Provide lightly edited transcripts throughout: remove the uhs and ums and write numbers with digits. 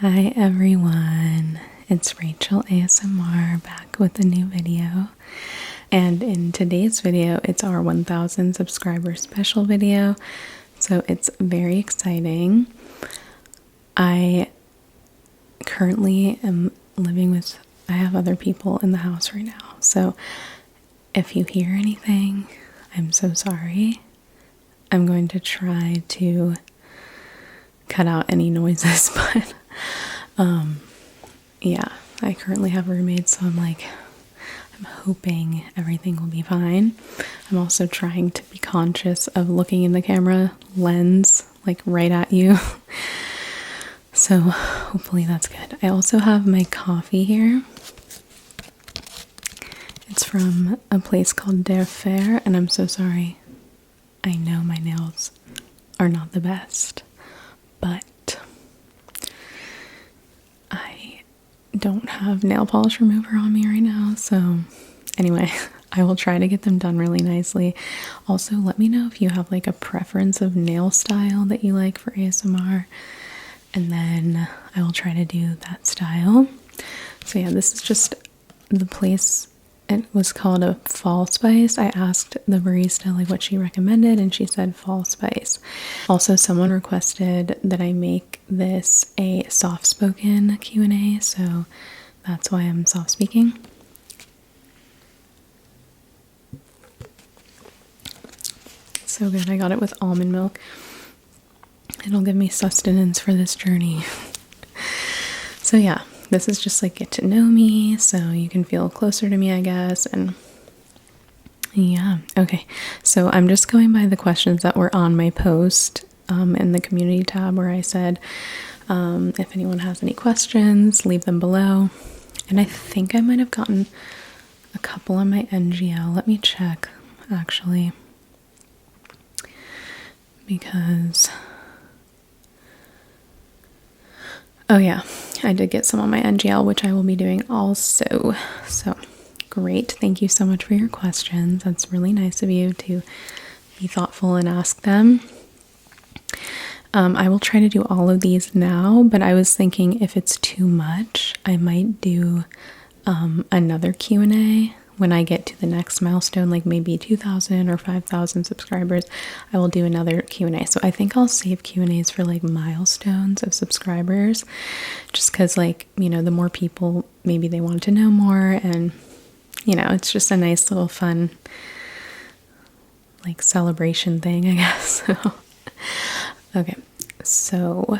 Hi everyone, it's Rachel ASMR back with a new video, and in today's video it's our 1000 subscriber special video, so it's very exciting. I currently am living with, I have other people in the house right now, so if you hear anything, I'm so sorry. I'm going to try to cut out any noises, but yeah, I currently have roommates, so I'm hoping everything will be fine. I'm also trying to be conscious of looking in the camera lens, like right at you. So hopefully that's good. I also have my coffee here. It's from a place called Der Fair, and I'm so sorry. I know my nails are not the best, but I don't have nail polish remover on me right now, so anyway, I will try to get them done really nicely. Also, let me know if you have like a preference of nail style that you like for ASMR, and then I will try to do that style. So yeah, this is just the place. It was called a fall spice. I asked the barista like what she recommended, and she said fall spice. Also, someone requested that I make this a soft-spoken Q&A, so that's why I'm soft-speaking. So good. I got it with almond milk. It'll give me sustenance for this journey. So yeah. This is just like get to know me, so you can feel closer to me, I guess, and yeah, okay. So I'm just going by the questions that were on my post in the community tab where I said if anyone has any questions, leave them below. And I think I might have gotten a couple on my NGL. Let me check, actually, because... oh yeah, I did get some on my NGL, which I will be doing also. So great. Thank you so much for your questions. That's really nice of you to be thoughtful and ask them. I will try to do all of these now, but I was thinking if it's too much, I might do another Q&A when I get to the next milestone, like maybe 2,000 or 5,000 subscribers. I will do another Q&A. So I think I'll save Q&As for like milestones of subscribers, just because, like, you know, the more people, maybe they want to know more, and you know, it's just a nice little fun like celebration thing, I guess. Okay, so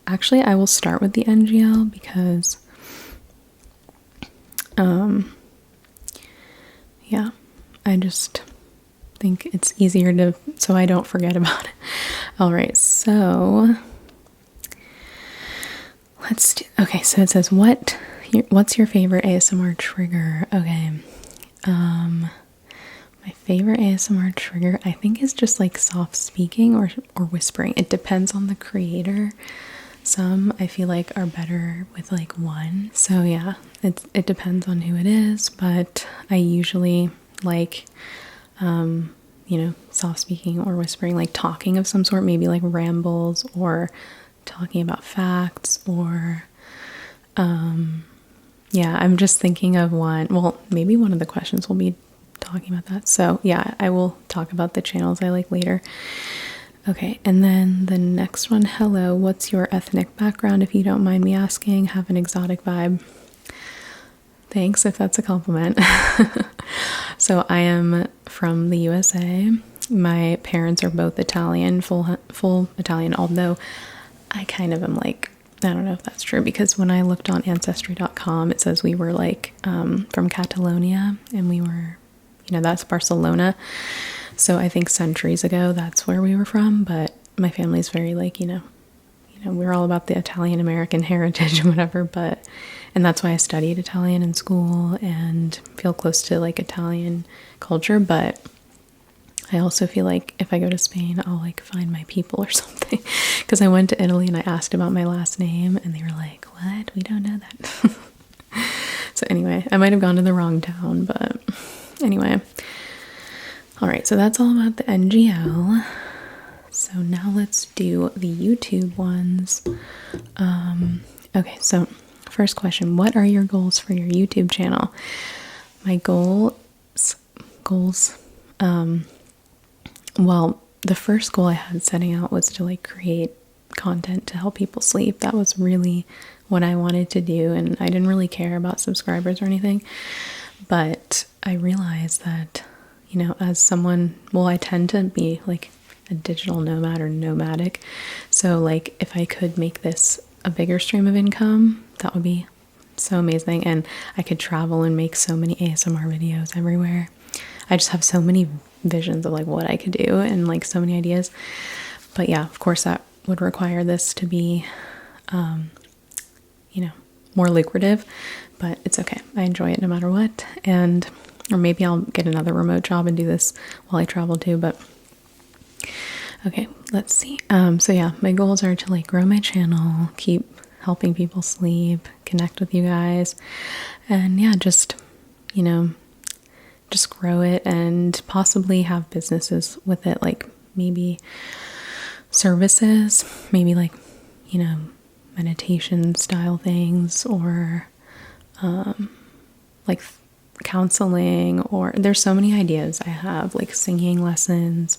actually I will start with the NGL because yeah, I just think it's easier to, so I don't forget about it. All right, so let's do, okay, so it says, what's your favorite ASMR trigger? Okay, my favorite ASMR trigger, I think, is just like soft speaking or whispering. It depends on the creator. Some I feel like are better with like one. So yeah, it depends on who it is, but I usually like, you know, soft speaking or whispering, like talking of some sort, maybe like rambles or talking about facts or, yeah, I'm just thinking of one. Well, maybe one of the questions will be talking about that. So yeah, I will talk about the channels I like later. Okay, and then the next one, hello, what's your ethnic background, if you don't mind me asking? Have an exotic vibe. Thanks, if that's a compliment. So I am from the USA. My parents are both Italian, full Italian, although I kind of am like, I don't know if that's true, because when I looked on Ancestry.com, it says we were like from Catalonia, and we were, you know, that's Barcelona. So I think centuries ago, that's where we were from, but my family's very like, you know, we're all about the Italian American heritage and whatever, but, and that's why I studied Italian in school and feel close to like Italian culture, but I also feel like if I go to Spain, I'll like find my people or something, because I went to Italy and I asked about my last name and they were like, what? We don't know that. So anyway, I might have gone to the wrong town, but anyway. All right, so that's all about the NGL. So now let's do the YouTube ones. Okay, so first question, what are your goals for your YouTube channel? My goals, well, the first goal I had setting out was to like create content to help people sleep. That was really what I wanted to do, and I didn't really care about subscribers or anything. But I realized that, you know, as someone, well, I tend to be like a digital nomad or nomadic. So like if I could make this a bigger stream of income, that would be so amazing. And I could travel and make so many ASMR videos everywhere. I just have so many visions of like what I could do and like so many ideas. But yeah, of course that would require this to be, you know, more lucrative, but it's okay. I enjoy it no matter what. And, or maybe I'll get another remote job and do this while I travel too, but okay, let's see. So yeah, my goals are to like grow my channel, keep helping people sleep, connect with you guys, and yeah, just, you know, just grow it and possibly have businesses with it, like maybe services, maybe like, you know, meditation style things, or like counseling, or there's so many ideas I have, like singing lessons,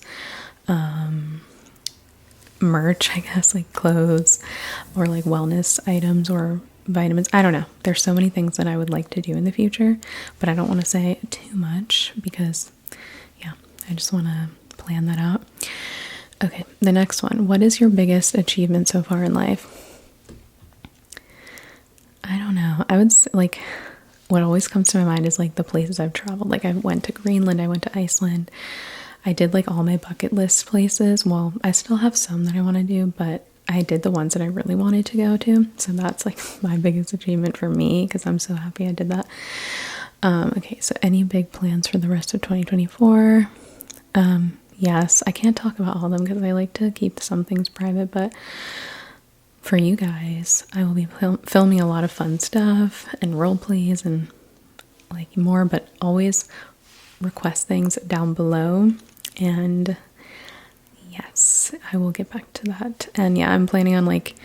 merch, I guess, like clothes or like wellness items or vitamins. I don't know. There's so many things that I would like to do in the future, but I don't want to say too much because, yeah, I just want to plan that out. Okay, the next one. What is your biggest achievement so far in life? I don't know. I would say, like, what always comes to my mind is like the places I've traveled. Like I went to Greenland, I went to Iceland. I did like all my bucket list places. Well, I still have some that I want to do, but I did the ones that I really wanted to go to. So that's like my biggest achievement for me because I'm so happy I did that. Okay, so any big plans for the rest of 2024? Yes, I can't talk about all of them because I like to keep some things private, but for you guys, I will be filming a lot of fun stuff and role plays and like more, but always request things down below. And yes, I will get back to that. And yeah, I'm planning on like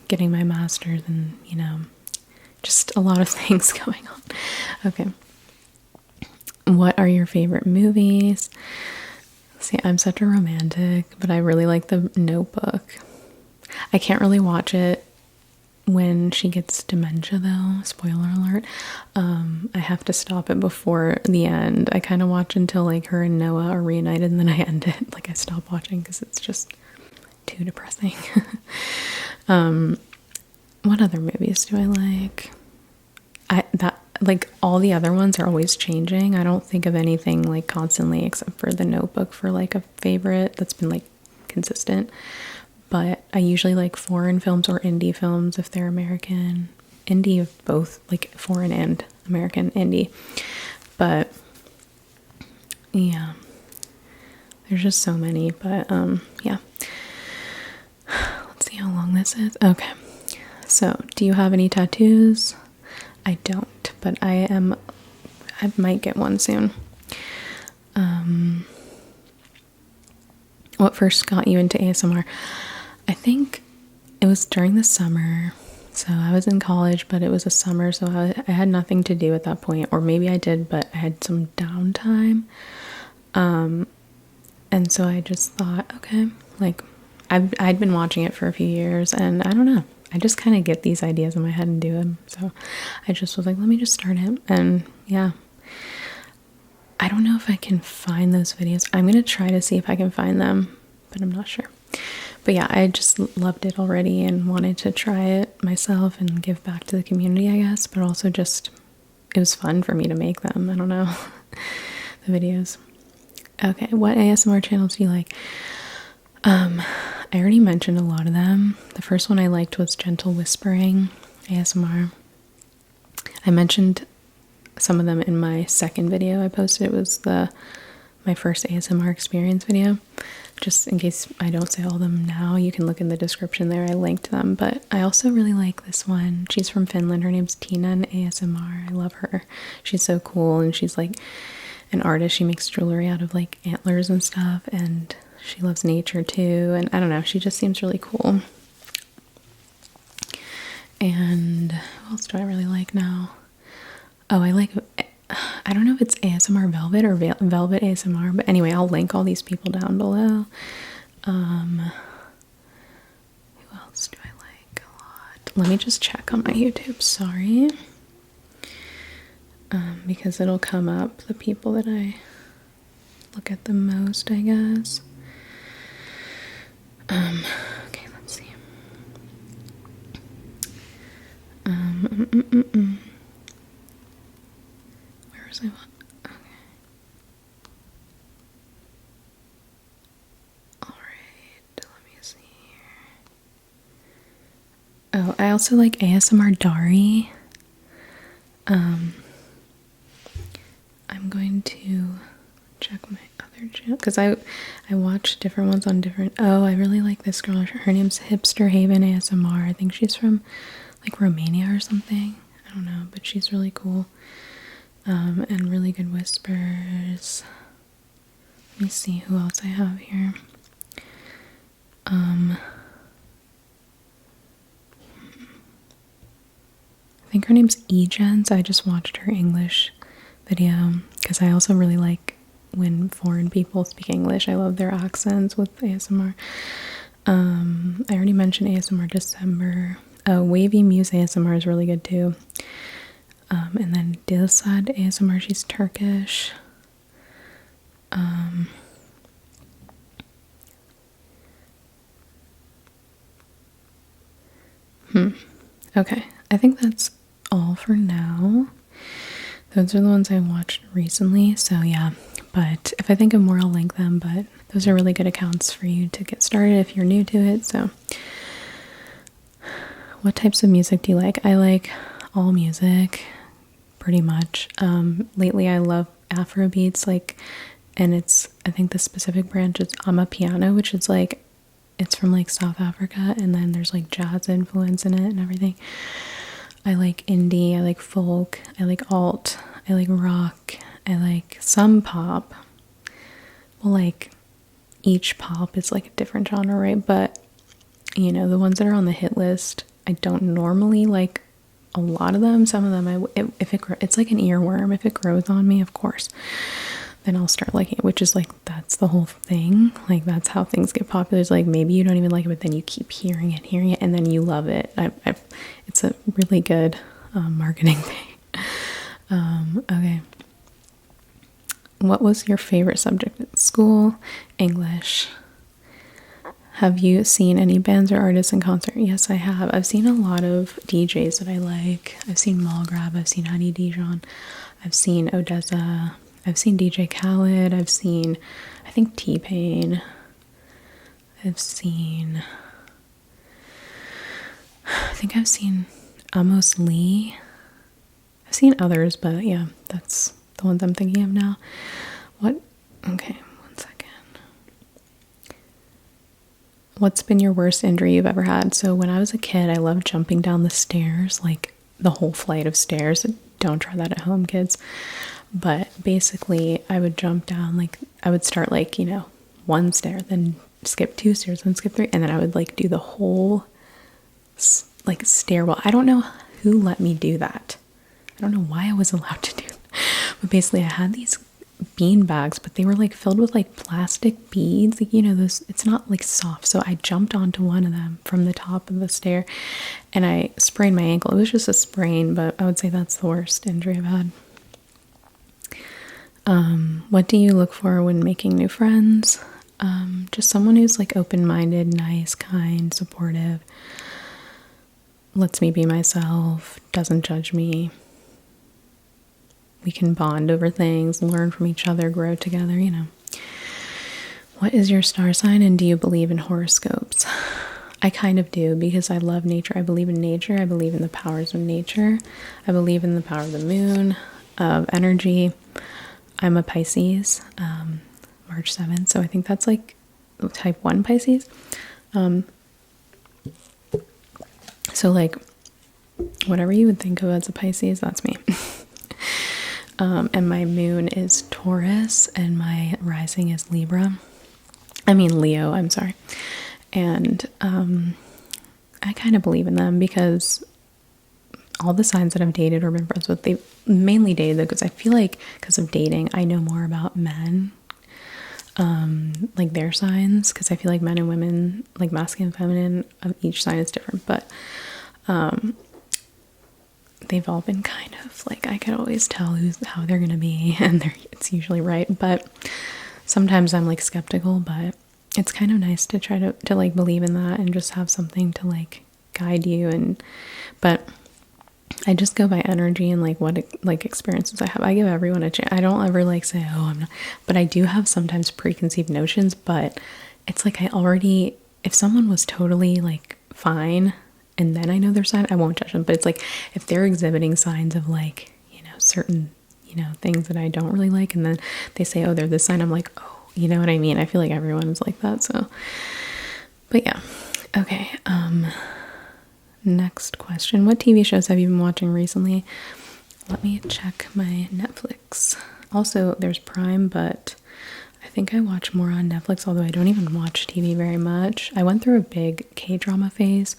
getting my master's and, you know, just a lot of things going on. Okay. What are your favorite movies? See, I'm such a romantic, but I really like The Notebook. I can't really watch it when she gets dementia though. Spoiler alert. I have to stop it before the end. I kind of watch until like her and Noah are reunited and then I end it. Like I stop watching because it's just too depressing. What other movies do I like? Like all the other ones are always changing. I don't think of anything like constantly except for The Notebook for like a favorite that's been like consistent. But I usually like foreign films or indie films if they're American. Indie of both, like foreign and American indie. But yeah, there's just so many. But yeah. Let's see how long this is. Okay. So, do you have any tattoos? I don't, but I might get one soon. What first got you into ASMR? I think it was during the summer. So I was in college, but it was a summer, so I had nothing to do at that point. Or maybe I did, but I had some downtime. And so I just thought, okay, like I'd been watching it for a few years, and I don't know. I just kind of get these ideas in my head and do them. So I just was like, let me just start it. And yeah, I don't know if I can find those videos. I'm going to try to see if I can find them, but I'm not sure. But yeah, I just loved it already and wanted to try it myself and give back to the community, I guess. But also just, it was fun for me to make them. I don't know, the videos. Okay, what ASMR channels do you like? I already mentioned a lot of them. The first one I liked was Gentle Whispering ASMR. I mentioned some of them in my second video I posted. It was my first ASMR experience video. Just in case I don't say all of them now, you can look in the description there. I linked them. But I also really like this one. She's from Finland. Her name's Tina ASMR. I love her. She's so cool, and she's like an artist. She makes jewelry out of like antlers and stuff, and she loves nature too. And I don't know, she just seems really cool. And who else do I really like now? Oh, I don't know if it's ASMR Velvet or Velvet ASMR, but anyway, I'll link all these people down below. Who else do I like a lot? Let me just check on my YouTube, sorry. Because it'll come up the people that I look at the most, I guess. Okay, let's see. Where was I? Okay. Alright, let me see here. Oh, I also like ASMR Dari. I'm going to check my other channel because I watch different ones on different. Oh, I really like this girl. Her name's Hipster Haven ASMR. I think she's from like Romania or something. I don't know, but she's really cool. And really good whispers. Let me see who else I have here. I think her name's Egen, so I just watched her English video because I also really like when foreign people speak English. I love their accents with ASMR. I already mentioned ASMR December. Wavy Muse ASMR is really good too. And then Dilsad ASMR, she's Turkish. Okay, I think that's all for now. Those are the ones I watched recently, so yeah. But if I think of more, I'll link them. But those are really good accounts for you to get started if you're new to it. So, what types of music do you like? I like all music, pretty much. Lately, I love Afro beats, and I think the specific branch is Amapiano, which is like, it's from like South Africa, and then there's like jazz influence in it and everything. I like indie, I like folk, I like alt, I like rock, I like some pop. Well, like each pop is like a different genre, right? But you know, the ones that are on the hit list, I don't normally like a lot of them. Some of them, it's like an earworm. If it grows on me, of course, then I'll start liking it, which is like, that's the whole thing. Like, that's how things get popular. It's like, maybe you don't even like it, but then you keep hearing it, and then you love it. It's a really good marketing thing. Okay. What was your favorite subject at school? English. Have you seen any bands or artists in concert? Yes, I have. I've seen a lot of DJs that I like. I've seen Malgrab, I've seen Honey Dijon, I've seen Odessa, I've seen DJ Khaled, I've seen, I think, T-Pain, I think I've seen Amos Lee. I've seen others, but yeah, that's the ones I'm thinking of now. Okay, one second. What's been your worst injury you've ever had? So when I was a kid, I loved jumping down the stairs, like the whole flight of stairs. Don't try that at home, kids. But basically, I would jump down, like, I would start, like, you know, one stair, then skip 2 stairs, then skip 3, and then I would, like, do the whole, like, stairwell. I don't know who let me do that. I don't know why I was allowed to do it. But basically, I had these bean bags, but they were, like, filled with, like, plastic beads. Like, you know, it's not, like, soft. So I jumped onto one of them from the top of the stair, and I sprained my ankle. It was just a sprain, but I would say that's the worst injury I've had. What do you look for when making new friends? Just someone who's like open-minded, nice, kind, supportive, lets me be myself, doesn't judge me. We can bond over things, learn from each other, grow together, you know. What is your star sign, and do you believe in horoscopes? I kind of do, because I love nature. I believe in nature. I believe in the powers of nature. I believe in the power of the moon, of energy. I'm a Pisces, March 7th, so I think that's like type 1 Pisces. So like whatever you would think of as a Pisces, that's me. And my moon is Taurus and my rising is Libra. I mean Leo, I'm sorry. And I kind of believe in them because all the signs that I've dated or been friends with, they mainly dated though, because I feel like because of dating, I know more about men, like their signs, because I feel like men and women, like masculine and feminine, of each sign is different, but they've all been kind of like, I can always tell how they're gonna be, and it's usually right, but sometimes I'm like skeptical, but it's kind of nice to try to like believe in that and just have something to like guide you. But I just go by energy and like what like experiences I have. I give everyone a chance. I don't ever like say, oh, I'm not, but I do have sometimes preconceived notions, but it's like if someone was totally like fine and then I know their sign, I won't judge them. But it's like if they're exhibiting signs of like, certain, things that I don't really like, and then they say, oh, they're this sign, I'm like, oh, you know what I mean? I feel like everyone is like that. So, but yeah. Okay. Next question. What TV shows have you been watching recently? Let me check my Netflix. Also, there's Prime, but I think I watch more on Netflix, although I don't even watch TV very much. I went through a big K-drama phase,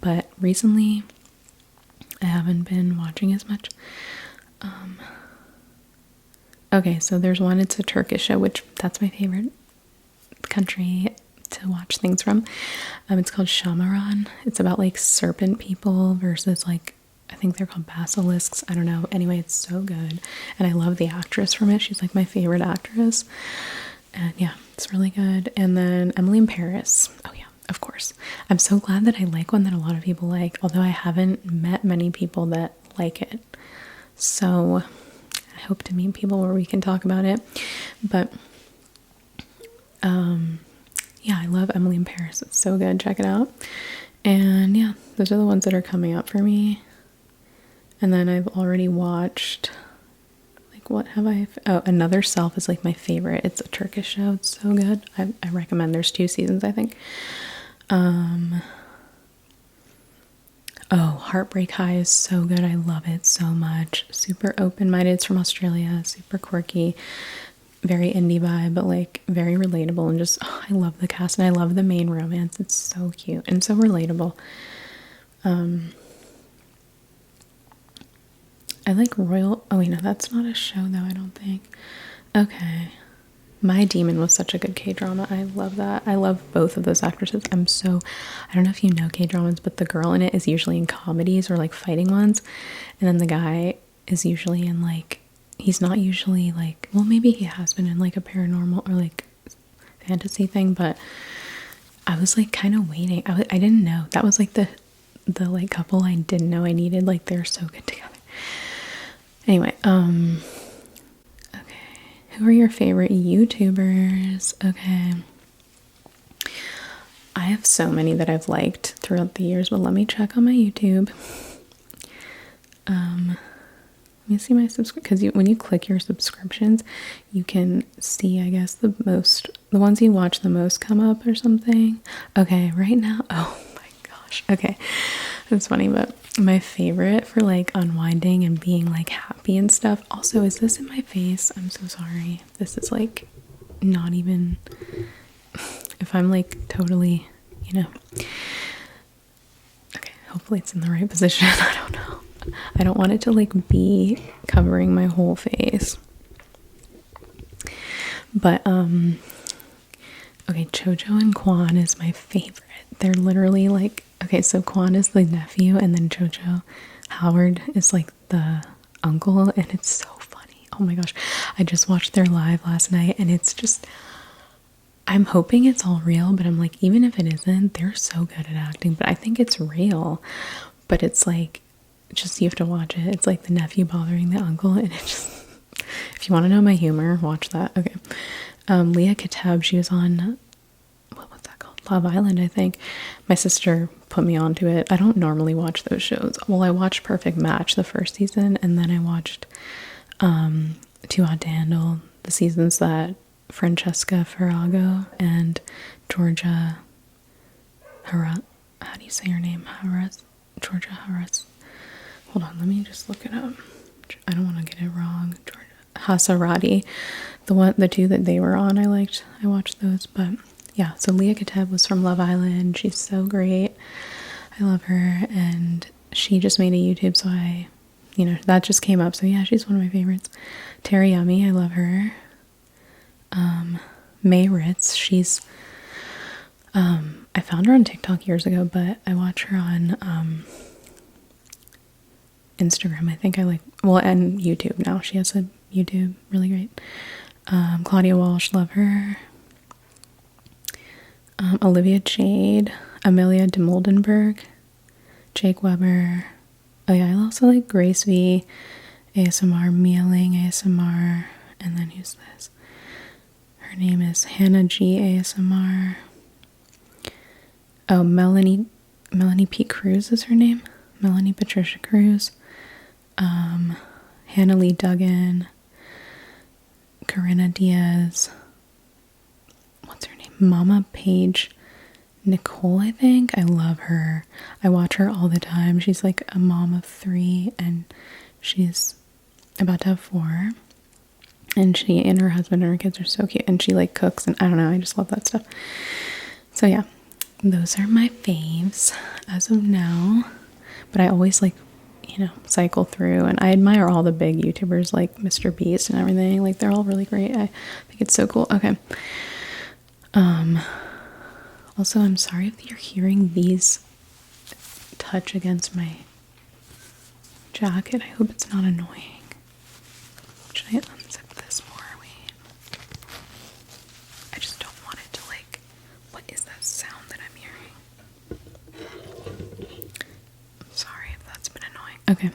but recently I haven't been watching as much. Okay, so there's one, it's a Turkish show, which that's my favorite country to watch things from. It's called Shamaran. It's about like serpent people versus like, I think they're called basilisks. I don't know. Anyway, it's so good. And I love the actress from it. She's like my favorite actress. And yeah, it's really good. And then Emily in Paris. Oh yeah, of course. I'm so glad that I like one that a lot of people like, although I haven't met many people that like it. So I hope to meet people where we can talk about it. But yeah, I love Emily in Paris. It's so good. Check it out. And yeah, those are the ones that are coming up for me. And then I've already watched, like, what have I? Oh, Another Self is like my favorite. It's a Turkish show. It's so good. I recommend. There's 2 seasons, I think. Oh, Heartbreak High is so good. I love it so much. Super open-minded. It's from Australia. Super quirky. Very indie vibe, but like very relatable, and just I love the cast and I love the main romance. It's so cute and so relatable. I like Royal. Oh wait, no, that's not a show though, I don't think. Okay. My Demon was such a good K-drama. I love that. I love both of those actresses. I don't know if you know K-dramas, but the girl in it is usually in comedies or like fighting ones, and then the guy is usually in like, he's not usually like, well, maybe he has been in like a paranormal or like fantasy thing, but I was like kind of waiting. I didn't know. That was like the like couple I didn't know I needed. Like they're so good together. Anyway, okay. Who are your favorite YouTubers? Okay. I have so many that I've liked throughout the years, but let me check on my YouTube. Let me see my because when you click your subscriptions, you can see, I guess, the ones you watch the most come up or something. Okay, right now, oh my gosh. Okay, it's funny, but my favorite for like unwinding and being like happy and stuff. Also, is this in my face? I'm so sorry. This is like not even, if I'm like totally, okay, hopefully it's in the right position. I don't know. I don't want it to like be covering my whole face. But okay, Jojo and Quan is my favorite. They're literally like, okay, so Quan is the nephew and then Jojo Howard is like the uncle, and it's so funny. Oh my gosh. I just watched their live last night, and it's just, I'm hoping it's all real, but I'm like, even if it isn't, they're so good at acting. But I think it's real. But it's like, just you have to watch it. It's like the nephew bothering the uncle, and it just, if you want to know my humor, watch that. Okay. Leah Kateb, she was on, what was that called? Love Island, I think. My sister put me onto it. I don't normally watch those shows. Well, I watched Perfect Match the first season, and then I watched Too Hot to Handle, the seasons that Francesca Farrago and Georgia how do you say her name? Georgia Harris. Hold on, let me just look it up. I don't want to get it wrong. Georgia Hasarati. The two that they were on, I watched those. But yeah, so Leah Kateb was from Love Island. She's so great. I love her. And she just made a YouTube, so that just came up. So yeah, she's one of my favorites. Terry Yummy, I love her. May Ritz, she's I found her on TikTok years ago, but I watch her on Instagram. I think and YouTube now. She has a YouTube, really great. Claudia Walsh, love her. Olivia Jade, Amelia de Moldenberg, Jake Weber. Oh yeah, I also like Grace V, ASMR, Mealing ASMR, and then who's this? Her name is Hannah G ASMR. Oh, Melanie P. Cruz is her name. Melanie Patricia Cruz. Hannah Lee Duggan. Corinna Diaz. What's her name? Mama Page Nicole, I think. I love her. I watch her all the time. She's like a mom of 3 and she's about to have 4. And she and her husband and her kids are so cute. And she like cooks and I don't know. I just love that stuff. So yeah, those are my faves as of now. But I always cycle through, and I admire all the big YouTubers like Mr. Beast and everything. Like they're all really great. I think it's so cool. Okay. Also, I'm sorry if you're hearing these touch against my jacket. I hope it's not annoying. Should I unzip this more? Wait. I just don't want it to what is that sound that I'm hearing? I'm sorry if that's been annoying. Okay.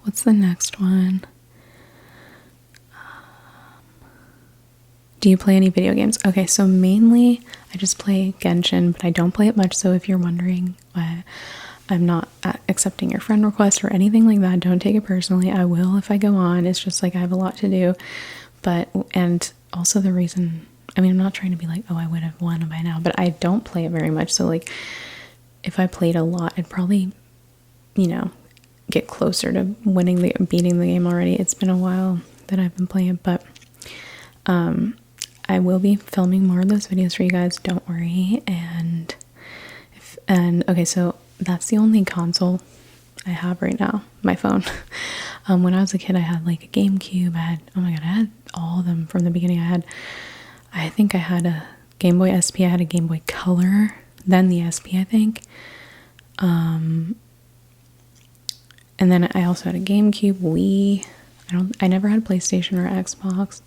What's the next one? Do you play any video games? Okay, so mainly I just play Genshin, but I don't play it much. So if you're wondering why I'm not accepting your friend request or anything like that, don't take it personally. I will if I go on. It's just I have a lot to do. And also the reason, I'm not trying to be oh, I would have won by now, but I don't play it very much. So if I played a lot, I'd probably, get closer to beating the game already. It's been a while that I've been playing it, but I will be filming more of those videos for you guys, don't worry. And okay, so that's the only console I have right now, my phone. When I was a kid, I had a GameCube. Oh my god, I had all of them from the beginning. I think I had a Game Boy SP, I had a Game Boy Color, then the SP, I think. And then I also had a GameCube, Wii. I never had a PlayStation or Xbox.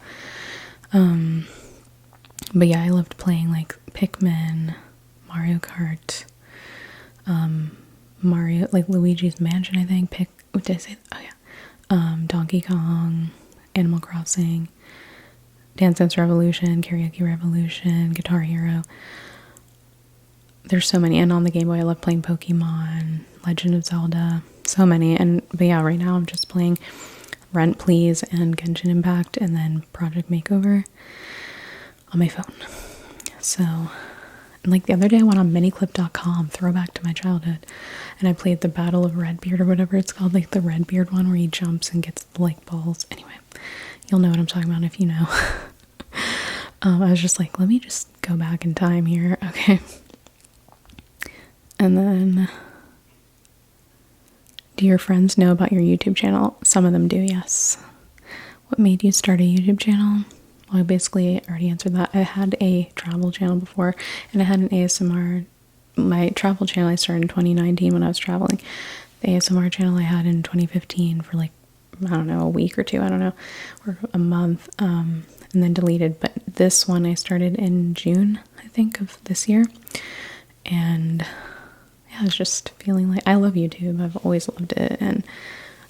But yeah, I loved playing Pikmin, Mario Kart, Mario, Luigi's Mansion, I think. What did I say? Oh yeah. Donkey Kong, Animal Crossing, Dance Dance Revolution, Karaoke Revolution, Guitar Hero. There's so many. And on the Game Boy, I love playing Pokemon, Legend of Zelda, so many. But yeah, right now I'm just playing Rent Please and Genshin Impact, and then Project Makeover on my phone. So, and the other day I went on miniclip.com, throwback to my childhood, and I played the Battle of Redbeard or whatever it's called, the Redbeard one where he jumps and gets balls. Anyway, you'll know what I'm talking about if you know. I was just let me just go back in time here. Okay. And then, do your friends know about your YouTube channel? Some of them do, yes. What made you start a YouTube channel? Well, I basically already answered that. I had a travel channel before, and I had an ASMR. My travel channel I started in 2019 when I was traveling. The ASMR channel I had in 2015 for I don't know, a week or two, I don't know, or a month, and then deleted. But this one I started in June, I think, of this year. And yeah, I was just feeling I love YouTube. I've always loved it, and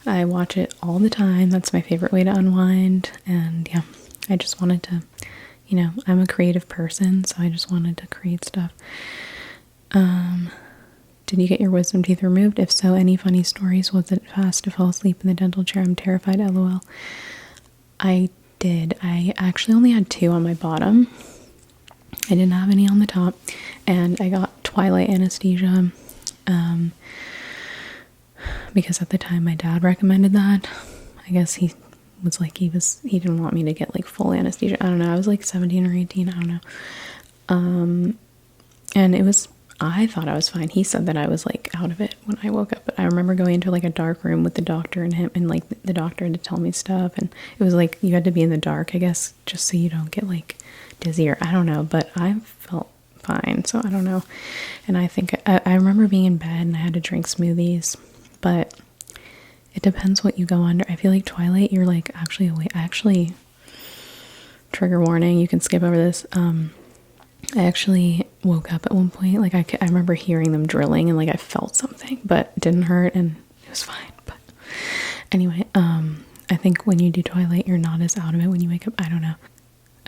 I watch it all the time. That's my favorite way to unwind. And yeah, I just wanted to, I'm a creative person, so I just wanted to create stuff. Did you get your wisdom teeth removed? If so, any funny stories? Was it fast to fall asleep in the dental chair? I'm terrified, LOL. I did. I actually only had 2 on my bottom. I didn't have any on the top, and I got twilight anesthesia, because at the time my dad recommended that. I guess he was like, he didn't want me to get like full anesthesia. I don't know. I was like 17 or 18. I don't know. And I thought I was fine. He said that I was like out of it when I woke up. But I remember going into like a dark room with the doctor and him, and like the doctor had to tell me stuff. And it was like you had to be in the dark, I guess, just so you don't get like dizzy, or I don't know. But I felt fine, so I don't know. And I think I remember being in bed and I had to drink smoothies, but it depends what you go under. I feel like Twilight, you're like actually awake. Actually, trigger warning, you can skip over this. I actually woke up at one point. Like I remember hearing them drilling and like I felt something, but it didn't hurt and it was fine. But anyway, I think when you do Twilight, you're not as out of it when you wake up. I don't know.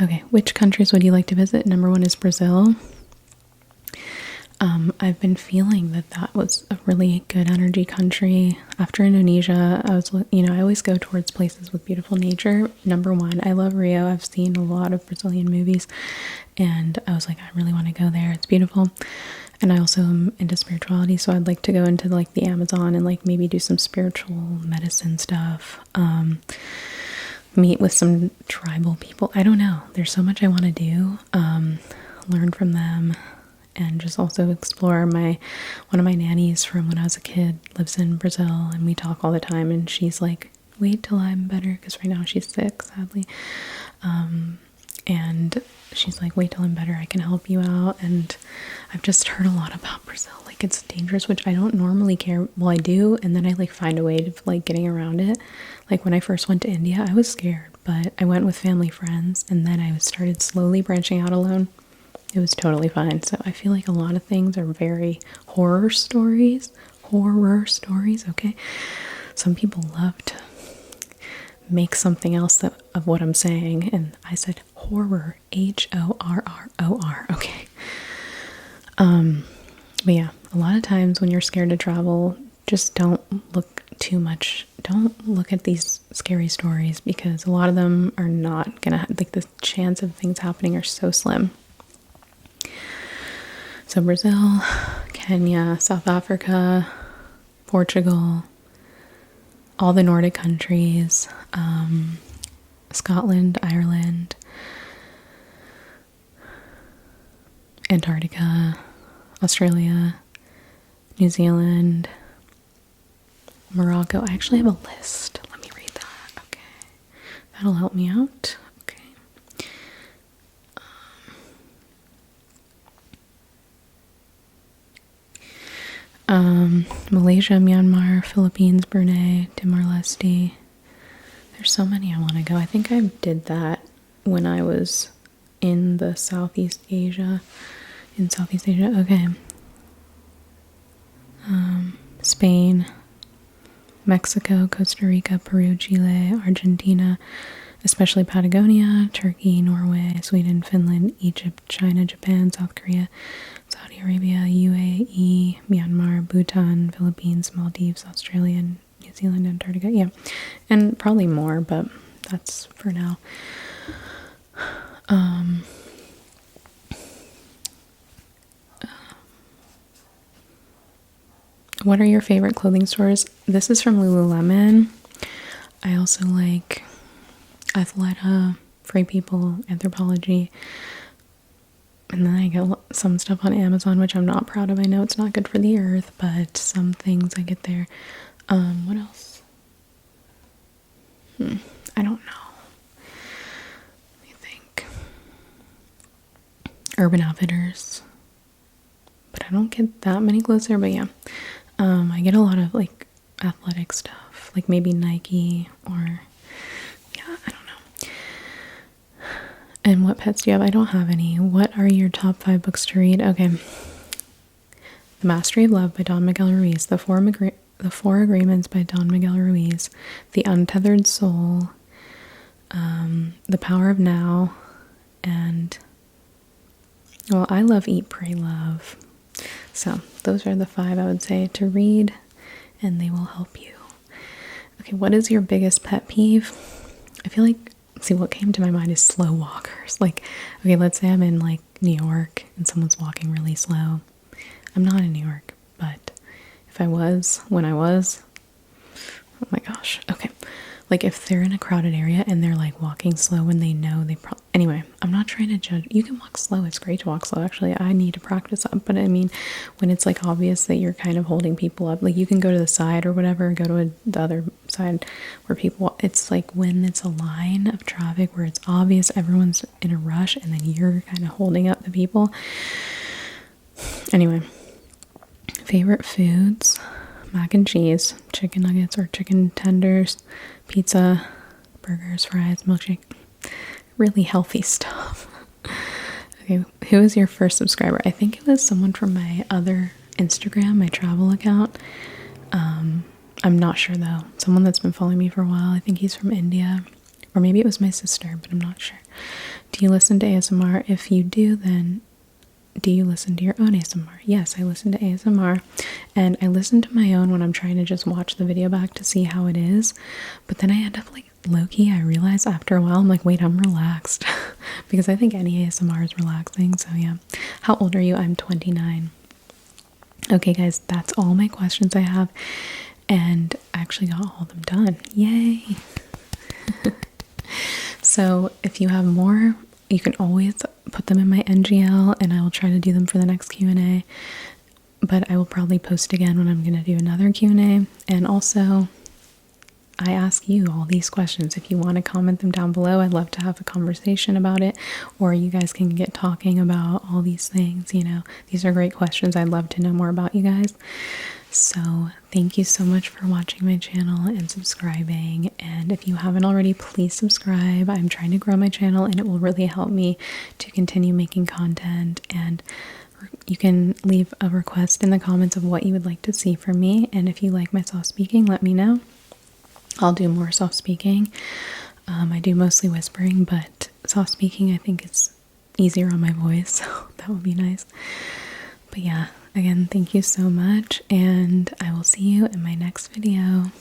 Okay, which countries would you like to visit? Number 1 is Brazil. I've been feeling that was a really good energy country. After Indonesia, I always go towards places with beautiful nature. Number 1, I love Rio. I've seen a lot of Brazilian movies, and I was like, I really want to go there. It's beautiful. And I also am into spirituality, so I'd like to go into like the Amazon and like maybe do some spiritual medicine stuff. Meet with some tribal people. I don't know. There's so much I want to do. Learn from them. And just also explore one of my nannies from when I was a kid lives in Brazil, and we talk all the time, and she's like, wait till I'm better, because right now she's sick, sadly. And she's like, wait till I'm better, I can help you out. And I've just heard a lot about Brazil, like it's dangerous, which I don't normally care. Well, I do, and then I like find a way to like getting around it. Like when I first went to India, I was scared, but I went with family friends, and then I started slowly branching out alone. It was totally fine. So I feel like a lot of things are very horror stories, okay? Some people love to make something else of what I'm saying, and I said horror, horror, okay? But yeah, a lot of times when you're scared to travel, just don't look too much. Don't look at these scary stories, because a lot of them are not gonna, like the chance of things happening are so slim. So Brazil, Kenya, South Africa, Portugal, all the Nordic countries, Scotland, Ireland, Antarctica, Australia, New Zealand, Morocco. I actually have a list. Let me read that. Okay. That'll help me out. Malaysia, Myanmar, Philippines, Brunei, Timor-Leste. There's so many I want to go. I think I did that when I was in Southeast Asia. Okay. Spain, Mexico, Costa Rica, Peru, Chile, Argentina, especially Patagonia, Turkey, Norway, Sweden, Finland, Egypt, China, Japan, South Korea, Saudi Arabia, UAE, Myanmar, Bhutan, Philippines, Maldives, Australia, New Zealand, Antarctica. Yeah, and probably more, but that's for now. What are your favorite clothing stores? This is from Lululemon. I also like Athleta, Free People, Anthropology. And then I get some stuff on Amazon, which I'm not proud of. I know it's not good for the earth, but some things I get there. What else? I don't know. Let me think. Urban Outfitters. But I don't get that many clothes there, but yeah. I get a lot of like athletic stuff, like maybe Nike or yeah, I don't know. And what pets do you have? I don't have any. What are your top 5 books to read? Okay. The Mastery of Love by Don Miguel Ruiz. The Four Agreements by Don Miguel Ruiz. The Untethered Soul. The Power of Now. And, well, I love Eat, Pray, Love. So those are the 5 I would say to read, and they will help you. Okay, what is your biggest pet peeve? I feel like, see, what came to my mind is slow walkers. Like, okay, let's say I'm in like New York and someone's walking really slow. I'm not in New York, but if I was, when I was, oh my gosh. Okay, Like if they're in a crowded area and they're like walking slow when they know they probably, anyway, I'm not trying to judge. You can walk slow. It's great to walk slow. Actually, I need to practice that. But I mean, when it's like obvious that you're kind of holding people up, like you can go to the side or whatever, go to the other side where people, it's like when it's a line of traffic where it's obvious everyone's in a rush and then you're kind of holding up the people. Anyway, favorite foods: mac and cheese, chicken nuggets or chicken tenders, pizza, burgers, fries, milkshake. Really healthy stuff. Okay, who is your first subscriber? I think it was someone from my other Instagram, my travel account. I'm not sure though. Someone that's been following me for a while. I think he's from India. Or maybe it was my sister, but I'm not sure. Do you listen to ASMR? If you do, then do you listen to your own ASMR? Yes, I listen to ASMR, and I listen to my own when I'm trying to just watch the video back to see how it is. But then I end up like low-key, I realize after a while, I'm like, wait, I'm relaxed. Because I think any ASMR is relaxing, so yeah. How old are you? I'm 29. Okay, guys, that's all my questions I have, and I actually got all of them done. Yay! So if you have more, you can always put them in my NGL and I will try to do them for the next Q&A. But I will probably post again when I'm going to do another Q&A. And also, I ask you all these questions. If you want to comment them down below, I'd love to have a conversation about it. Or you guys can get talking about all these things, you know. These are great questions. I'd love to know more about you guys. So thank you so much for watching my channel and subscribing. And if you haven't already, please subscribe. I'm trying to grow my channel and it will really help me to continue making content. And you can leave a request in the comments of what you would like to see from me. And if you like my soft speaking, let me know. I'll do more soft speaking. I do mostly whispering, but soft speaking I think it's easier on my voice, so that would be nice. But yeah, again, thank you so much, and I will see you in my next video.